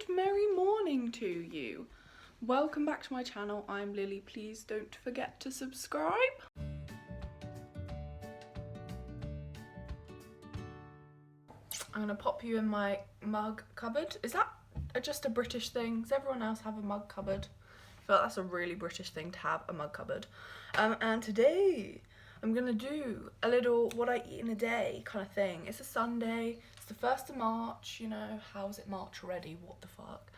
merry morning to you. Welcome back to my channel. I'm Lily. Please don't forget to subscribe. I'm gonna pop you in my mug cupboard. Is that just a British thing? Does everyone else have a mug cupboard? I feel like that's a really British thing to have, a mug cupboard. And today I'm gonna do a little what I eat in a day kind of thing. It's a Sunday, it's the 1st of March, you know, how's it March already? What the fuck?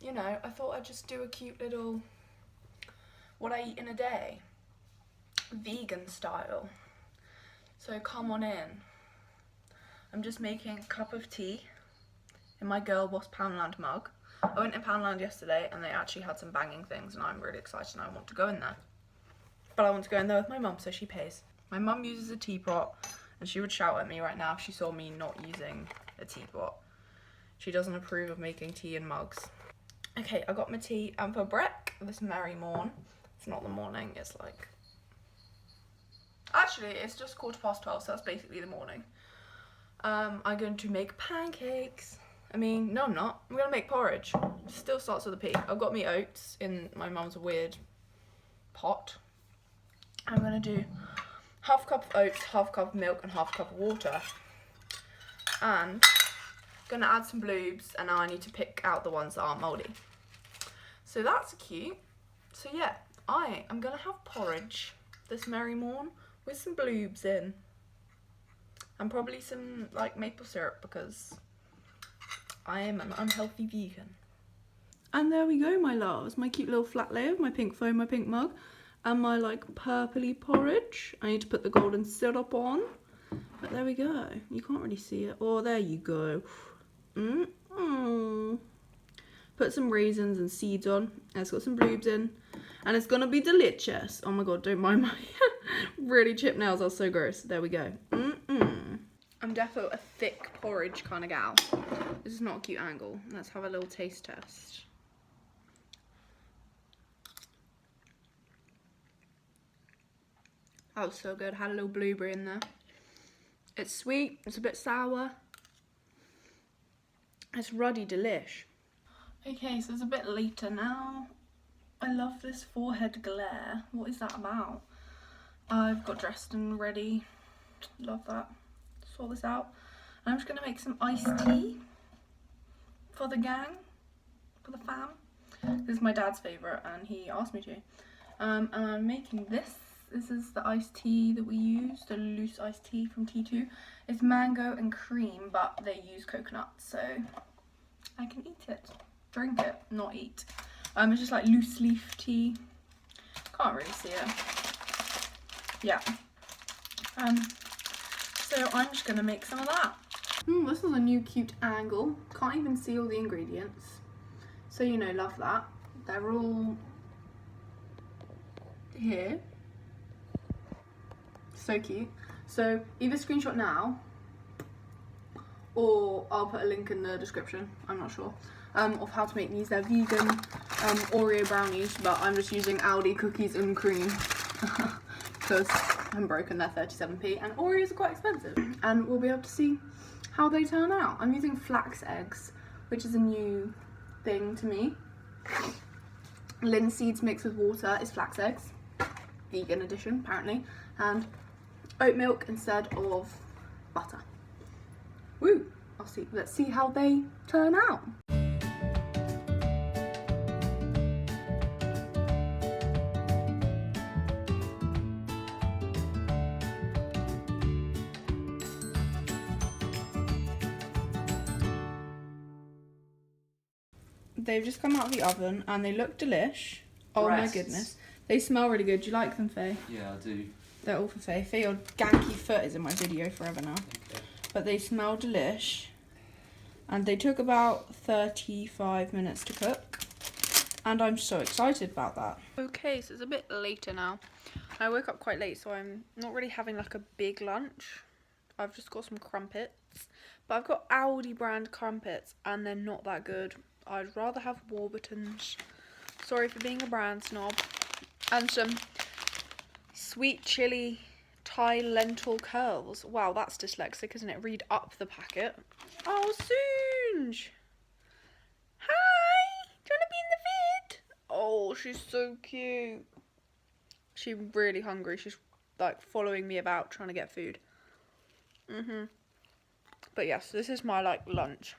You know, I thought I'd just do a cute little what I eat in a day, vegan style. So come on in. I'm just making a cup of tea in my Girl Boss Poundland mug. I went in Poundland yesterday and they actually had some banging things and I'm really excited and I want to go in there. But I want to go in there with my mum, so she pays. My mum uses a teapot and she would shout at me right now if she saw me not using a teapot. She doesn't approve of making tea in mugs. Okay, I got my tea and for brek this merry morn. It's not the morning, it's like... Actually, it's just 12:15, so that's basically the morning. I'm going to make pancakes. I mean, no I'm not. I'm going to make porridge. It still starts with a P. I've got me oats in my mum's weird pot. I'm going to do half cup of oats, half cup of milk and half cup of water. And I'm going to add some bloobs and now I need to pick out the ones that aren't mouldy. So that's cute. So yeah, I am going to have porridge this merry morn with some bloobs in. And probably some like maple syrup because I am an unhealthy vegan. And there we go, my loves. My cute little flat layer of my pink foam, my pink mug. And my like purpley porridge. I need to put the golden syrup on. But there we go. You can't really see it. Oh, there you go. Put some raisins and seeds on. And it's got some bloobs in. And it's gonna be delicious. Oh my god, don't mind my really chipped nails. Are so gross. There we go. I'm defo a thick porridge kind of gal. This is not a cute angle. Let's have a little taste test. That was so good. Had a little blueberry in there. It's sweet. It's a bit sour. It's ruddy delish. Okay, so it's a bit later now. I love this forehead glare. What is that about? I've got dressed and ready. Love that. Sort this out. And I'm just going to make some iced tea for the gang, for the fam. This is my dad's favourite and he asked me to. And I'm making this. This is the iced tea that we use, the loose iced tea from T2. It's mango and cream, but they use coconut, so I can eat it. Drink it, not eat. It's just like loose leaf tea. Can't really see it. Yeah. So I'm just gonna make some of that. This is a new cute angle. Can't even see all the ingredients. So you know, love that. They're all here. So cute. So either screenshot now or I'll put a link in the description, I'm not sure, of how to make these. They're vegan Oreo brownies, but I'm just using Aldi cookies and cream because I'm broken. They're 37p and Oreos are quite expensive, and we'll be able to see how they turn out. I'm using flax eggs, which is a new thing to me. Linseeds mixed with water is flax eggs, vegan edition apparently, and oat milk instead of butter. Woo! Let's see how they turn out. They've just come out of the oven and they look delish. Oh my goodness. They smell really good. Do you like them, Faye? Yeah, I do. They're all for Faye. Faye, your ganky foot is in my video forever now. Okay. But they smell delish. And they took about 35 minutes to cook. And I'm so excited about that. Okay, so it's a bit later now. I woke up quite late, so I'm not really having like a big lunch. I've just got some crumpets. But I've got Aldi brand crumpets and they're not that good. I'd rather have Warburton's. Sorry for being a brand snob. And some sweet chili Thai lentil curls. Wow, that's dyslexic, isn't it? Read up the packet. Oh, Soonj! she's so cute. She's really hungry. She's like following me about trying to get food. But yes, this is my like lunch.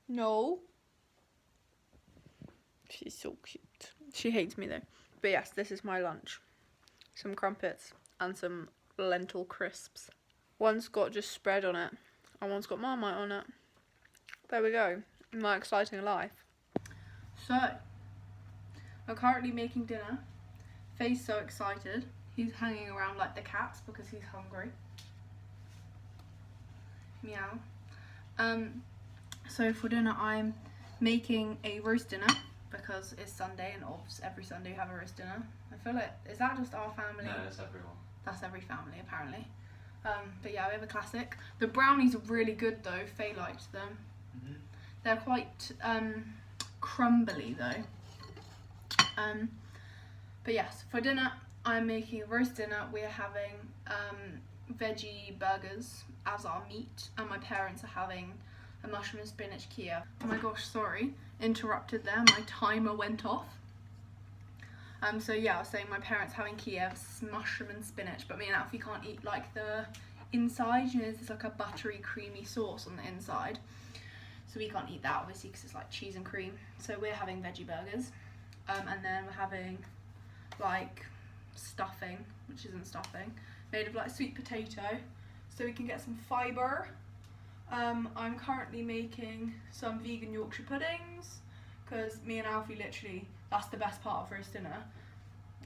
No. She's so cute. She hates me though. But yes, this is my lunch. Some crumpets and some lentil crisps. One's got just spread on it and one's got Marmite on it. There we go. My exciting life. So, I'm currently making dinner. Faye's so excited. He's hanging around like the cats because he's hungry. Meow. So for dinner I'm making a roast dinner because it's Sunday and obviously every Sunday you have a roast dinner. I feel like, is that just our family? No, that's everyone. That's every family apparently. But yeah, we have a classic. The brownies are really good though. Faye liked them. They're quite crumbly though. But yes, for dinner I'm making a roast dinner. We're having veggie burgers as our meat, and my parents are having a mushroom and spinach Kiev. Oh my gosh, sorry, interrupted there, my timer went off. So yeah, I was saying my parents having Kiev's mushroom and spinach, but me and Alfie can't eat like the inside, you know, there's like a buttery creamy sauce on the inside, so we can't eat that obviously because it's like cheese and cream. So we're having veggie burgers, and then we're having like stuffing, which isn't stuffing, made of like sweet potato, so we can get some fibre. I'm currently making some vegan Yorkshire puddings because me and Alfie literally, that's the best part of roast dinner.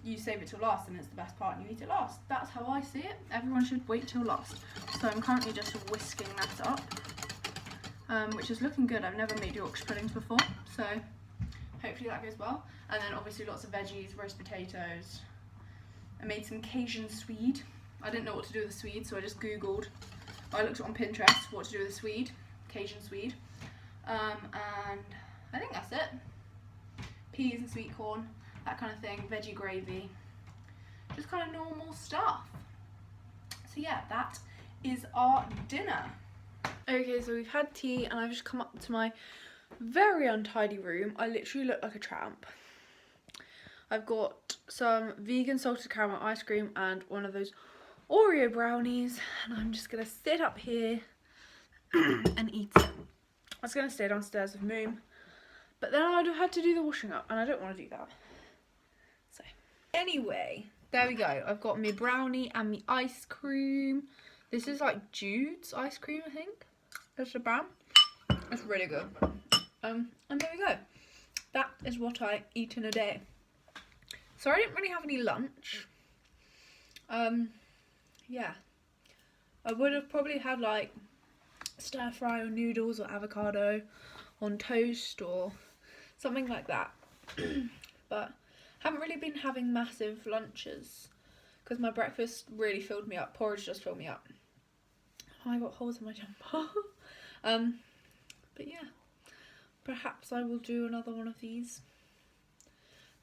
You save it till last and it's the best part and you eat it last. That's how I see it. Everyone should wait till last. So I'm currently just whisking that up, which is looking good. I've never made Yorkshire puddings before, so hopefully that goes well. And then obviously lots of veggies, roast potatoes. I made some Cajun swede. I didn't know what to do with the swede, so I just googled. I looked on Pinterest what to do with the swede, Cajun swede, and I think that's it. Peas and sweet corn, that kind of thing, veggie gravy, just kind of normal stuff. So yeah, that is our dinner. Okay, so we've had tea and I've just come up to my very untidy room. I literally look like a tramp. I've got some vegan salted caramel ice cream and one of those Oreo brownies, and I'm just gonna sit up here and eat it. I was gonna stay downstairs with Moom, but then I'd have had to do the washing up and I don't want to do that. So anyway, there we go. I've got my brownie and my ice cream. This is like Jude's ice cream, I think. It's a brand. It's really good. And there we go. That is what I eat in a day. So I didn't really have any lunch. Yeah, I would have probably had like stir fry or noodles or avocado on toast or something like that. But haven't really been having massive lunches because my breakfast really filled me up. Porridge just filled me up. Oh, I got holes in my jumper. But yeah, perhaps I will do another one of these.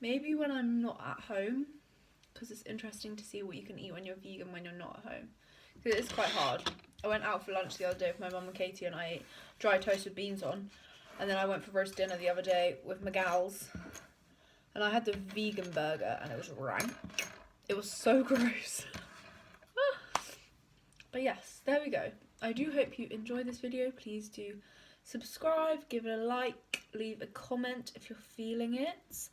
Maybe when I'm not at home, because it's interesting to see what you can eat when you're vegan when you're not at home. Because it's quite hard. I went out for lunch the other day with my mum and Katie and I ate dry toast with beans on. And then I went for roast dinner the other day with my gals. And I had the vegan burger and it was rank. It was so gross. But yes, there we go. I do hope you enjoyed this video. Please do subscribe, give it a like, leave a comment if you're feeling it.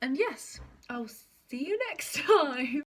And yes, I'll see you next time.